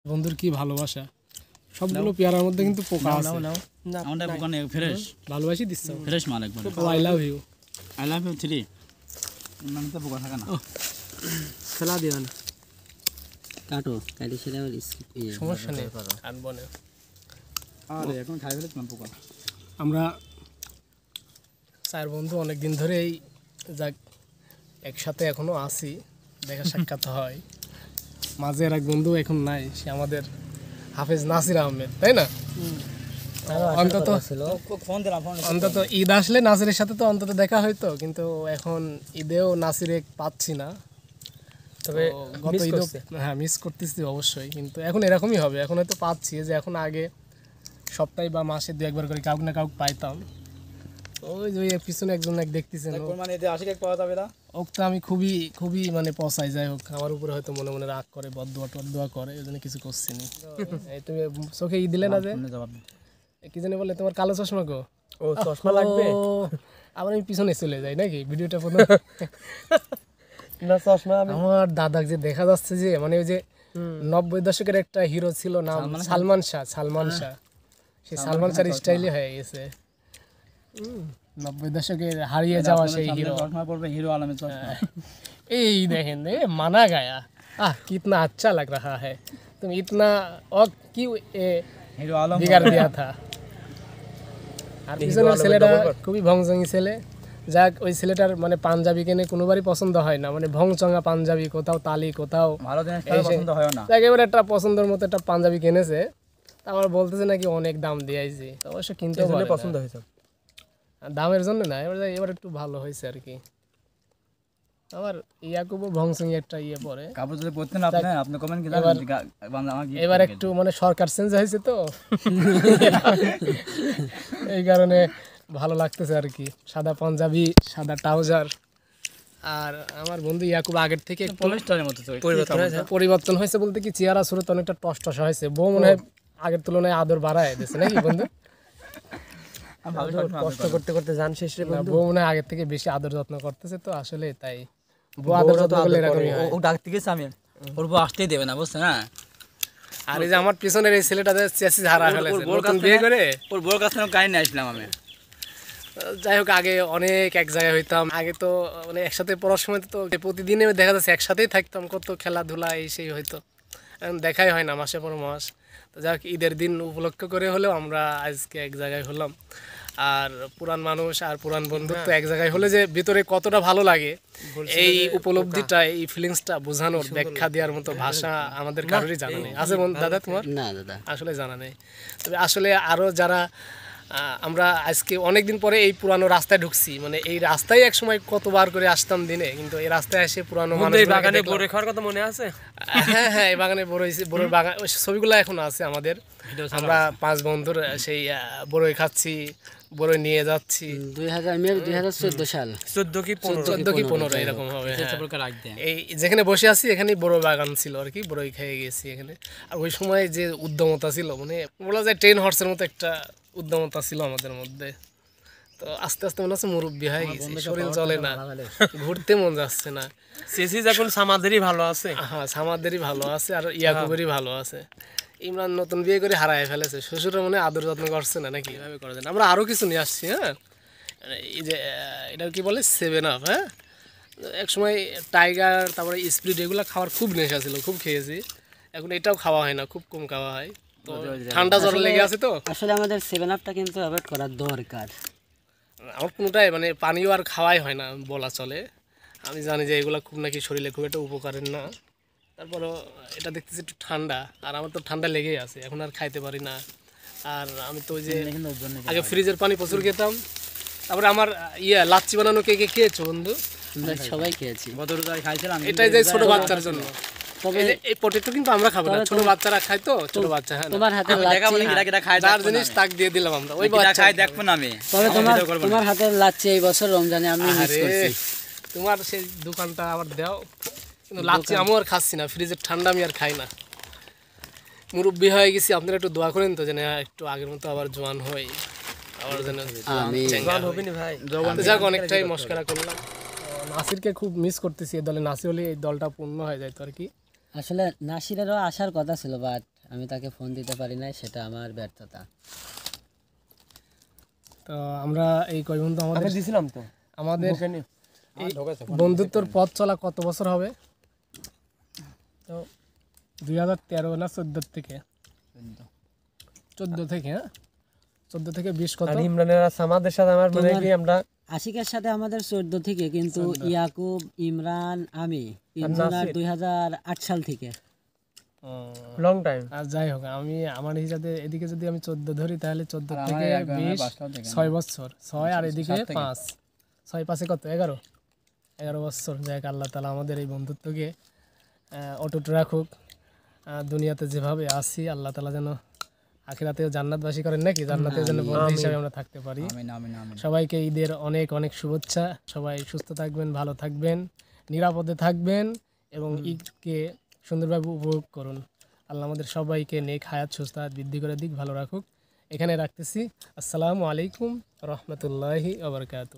বন্ধুর কি ভালোবাসা, সবগুলো পেয়ারার মধ্যে কিন্তু পোকা আছে। আমাদের পোকা নেই, ফ্রেশ ভালোবাসি দিচ্ছ, ফ্রেশ মাল একবার। I love you, I love you 3 মানে তো পোকা থাকে না। ফেলা দিও না, কাটো কাটি সেটা সমস্যা নেই, আনবো না। আরে এখন খাই ফেলেছিলাম পোকা। আমরা চার বন্ধু অনেক দিন ধরেই যাক একসাথে এখনো আছি, দেখা সাক্ষাৎ হয়। মাঝে এক বন্ধু এখন নাই, সে আমাদের হাফেজ নাসির আহমেদ, তাই না? অন্তত ঈদ আসলে নাসিরের সাথে তো অন্তত দেখা হইতো, কিন্তু এখন ঈদেও নাসিরে পাচ্ছি না। তবে গত ঈদও হ্যাঁ মিস করতেছি অবশ্যই, কিন্তু এখন এরকমই হবে। এখন হয়তো পাচ্ছি, যে এখন আগে সপ্তাহে বা মাসে দু একবার করে কাউকে না কাউকে পাইতাম। ওই যে পিছনে একজন দেখতেছেন, ওকে তো আমি খুবই খুবই মানে পচাই, যাই হোক আমার উপরে হয়তো মনে মনে রাগ করে, বদদোয়া করে, এই জন্য কিছু করছি না। এই তুমি চোখে ই দিলে না যে কি জানি বলে, তোমার কালো চশমা গো, ও চশমা লাগবে, আবার আমি পিছনে চলে যাই নাকি ভিডিওটা প্রথম না চশমা আমার দাদা যে দেখা যাচ্ছে যে মানে ওই যে 90 দশকের একটা হিরো ছিল নাম সালমান শাহ, সেই সালমান শাহর স্টাইলে হয়ে গেছে। 90 দশকের হারিয়ে যাওয়া সেই হিরো। হিরো আলমের চশমা এই দেখেন माना गया, कितना अच्छा लग रहा है, तुम इतना और क्यों হিরো আলম बिगाड़ दिया था। আর পিছনের ছেলেটা খুবই ভংচঙ্গি ছেলে, যাক ওই ছেলেটার মানে পাঞ্জাবি কিনে কোনোবারই পছন্দ হয় না, মানে ভংচঙ্গা পাঞ্জাবি, কোথাও তালি, কোথাও ভালো জিনিস পছন্দ হয় না। একেবারে একটা পছন্দের মতো একটা পাঞ্জাবি কিনেছে, তারপর বলতেছে নাকি অনেক দাম দিয়েছি, অবশ্য কিনতেও পছন্দ হয়েছে, দামের জন্য না, এবার একটু ভালো হয়েছে আর কি। আবার ইয়াকুবও ভংসঙ্গি একটা ইয়ে পরে কাপড় যদি পরতেন আপনি, আপনি কমেন্ট কি এবার একটু মানে সরকার চেঞ্জ হয়েছে তো এই কারণে ভালো লাগতেছে আর কি। সাদা পাঞ্জাবি, সাদা ট্রাউজার। আর আমার বন্ধু ইয়াকুব আগের থেকে পরিবর্তন হয়েছে বলতে কি, চেহারা সুরত অনেকটা টসটসা হয়েছে। বউ মনে হয় আগের তুলনায় আদর বাড়ায় দিয়েছে নাকি বন্ধু? কষ্ট করতে করতে জান শেষ রে বন্ধু। বউ মনে হয় আগের থেকে বেশি আদর যত্ন করতেছে, তো আসলে তাই বউ আদর যত্ন করলে এরকমই হয়। ও ডাকতে গেছে, আমি ওর বউ আসতেই দেবে না, বুঝছেন না? আর এই যে আমার পিছনের এই ছেলেটা চেঁচি ঝাড়া ফেলেছে, নতুন বিয়ে করে ওর বউর কাছ থেকে গাড়ি নিয়ে আসলাম আমি। যাই হোক, আগে অনেক এক জায়গায় হইতাম, আগে তো মানে একসাথে পড়ার সময় তো প্রতিদিনে দেখা যাচ্ছে একসাথেই থাকতাম, কত খেলাধুলা এই সেই হয়তো, এখন দেখাই হয় না মাসে পর মাস। তো যাই হোক, ঈদের দিন উপলক্ষ করে হলেও আমরা আজকে এক জায়গায় হলাম। আর পুরান মানুষ আর পুরান বন্ধুত্ব এক জায়গায় হলে যে ভিতরে কতটা ভালো লাগে, এই উপলব্ধিটা, এই ফিলিংসটা বোঝানোর, ব্যাখ্যা দেওয়ার মতো ভাষা আমাদের কারোরই জানা নেই। আছে দাদা তোমার? না দাদা, আসলে জানা নেই। তবে আসলে আরও যারা আমরা আজকে অনেকদিন পরে এই পুরানো রাস্তায় ঢুকছি, মানে এই রাস্তায় এক সময় কতবার করে আসতাম দিনে, কিন্তু এই রাস্তায় এসে পুরানো বাগানে বড় খাওয়ার কথা মনে আছে? হ্যাঁ হ্যাঁ, এই বাগানে বড় বাগান, ওই ছবিগুলো এখনো আছে আমাদের। আমরা 5 বন্ধুর সেই বড়ই খাচ্ছি, বড়ই নিয়ে যাচ্ছি। 2014 সাল, 14 কি 15 এরকম হবে। এই যেখানে বসে আছি এখানেই বড় বাগান ছিল আর কি, বড়ই খেয়ে গেছি এখানে। আর ওই সময় যে উদ্যমতা ছিল, মানে বলা যায় 10 হর্সের মতো একটা উদ্যমতা ছিল আমাদের মধ্যে। তো আস্তে আস্তে মনে হচ্ছে মুরব্বী হয়ে গেছি, শরীর চলে না, ঘুরতে মন যাচ্ছে না। সিসি যখন সামাদেরই ভালো আছে, হ্যাঁ সামাদেরই ভালো আছে, আর ইয়াকুবেরই ভালো আছে। ইমরান নতুন বিয়ে করে হারায় ফেলেছে, শ্বশুরের মনে আদর যত্ন করছে না নাকি, এভাবে করে দেন। আমরা আরও কিছু নিয়ে আসছি। হ্যাঁ, এই যে এটা কি বলে 7 আপ, হ্যাঁ এক সময় টাইগার, তারপরে স্প্রিট, এগুলো খাওয়ার খুব নেশা ছিল, খুব খেয়েছি। এখন এটাও খাওয়া হয় না, খুব কম খাওয়া হয়, তো ঠান্ডা জ্বর লেগে আছে। তো আসলে আমাদের 7 আপটা কিন্তু অ্যাভয়েড করা দরকার। আমার কোনোটাই মানে পানিও আর খাওয়াই হয় না বলা চলে। আমি জানি যে এগুলো খুব নাকি শরীরে খুব একটা উপকারের না, তারপরও এটা দেখতেছি একটু ঠান্ডা, আর আমার তো ঠান্ডা লেগেই আছে, এখন আর খাইতে পারি না। আর আমি তো ওই যে আগে ফ্রিজের পানি প্রচুর খেতাম। তারপরে আমার লাচ্ছি বানানো কে কে খেয়েছো বন্ধু? আমরা সবাই খেয়েছি, এটাই যে ছোট বাচ্চার জন্য। তবে এই পটেটো কিন্তু আমরা খাবো না, ছোট বাচ্চারা খায়, তো ছোট বাচ্চা। হ্যাঁ, তোমার হাতের লাচ্ছি, যার জিনিস তাক দিয়ে দিলাম আমরা, ওই বাচ্চা খাই দেখবো না আমি। তবে তোমার হাতের লাচ্ছি এই বছর রমজানে আমি মিস করছি। তোমার সেই দোকানটা আবার দাও, কিন্তু লাচ্ছি আমি আর খাচ্ছি না, ফ্রিজের ঠান্ডা আমি আর খাই না। মুরব্বী হয়ে গেছি, আপনারা একটু দোয়া করেন তো, যেন একটু আগের মতো আবার জোয়ান হই, আবার যেন যাক। অনেকটাই মস্করা করলাম। নাসিরকে খুব মিস করতেছি এই দলে, নাসির হলে এই দলটা পূর্ণ হয়ে যায় তো আর কি। আসলে নাসিরেরও আসার কথা ছিল, বাট আমি তাকে ফোন দিতে পারি নাই, সেটা আমার ব্যর্থতা। তো আমরা এই কয় বন্ধু আমাদের দিছিলাম তো আমাদের এই বন্ধুত্বর পথ চলা কত বছর হবে? তো 2013 না 14 থেকে 14 থেকে, হ্যাঁ 14 থেকে 20 কত? আর ইমরানের আছে আমাদের সাথে আমার মনে হয় কি আমরা আশিকের সাথে আমাদের 14 থেকে, কিন্তু ইয়াকুব, ইমরান, আমি তিনজনের 2008 সাল থেকে। Long time. আর যাই হোক, আমি আমার হিসাবে এদিকে যদি আমি 14 ধরি তাহলে 14 থেকে 20 6 বছর, 6 আর এদিকে 5, 6 5 কত 11 বছর। যাই হোক, আল্লাহ তাআলা আমাদের এই বন্ধুত্বকে অটুট রাখুক। দুনিয়াতে যেভাবে আছি আল্লাহ তাআলা যেন আখিরাতেও জান্নাতবাসী করেন, নাকি জান্নাতেও যেন বন্ধু হিসাবে আমরা থাকতে পারি। সবাইকে ঈদের অনেক অনেক শুভেচ্ছা। সবাই সুস্থ থাকবেন, ভালো থাকবেন, নিরাপদে থাকবেন এবং ঈদকে সুন্দরভাবে উপভোগ করুন। আল্লাহ আমাদের সবাইকে নেক হায়াত, সুস্থ হায়াত বৃদ্ধি করে দিক, ভালো রাখুক। এখানে রাখতেছি। আসসালামু আলাইকুম রহমতুল্লাহি ওয়া বারাকাতুহু।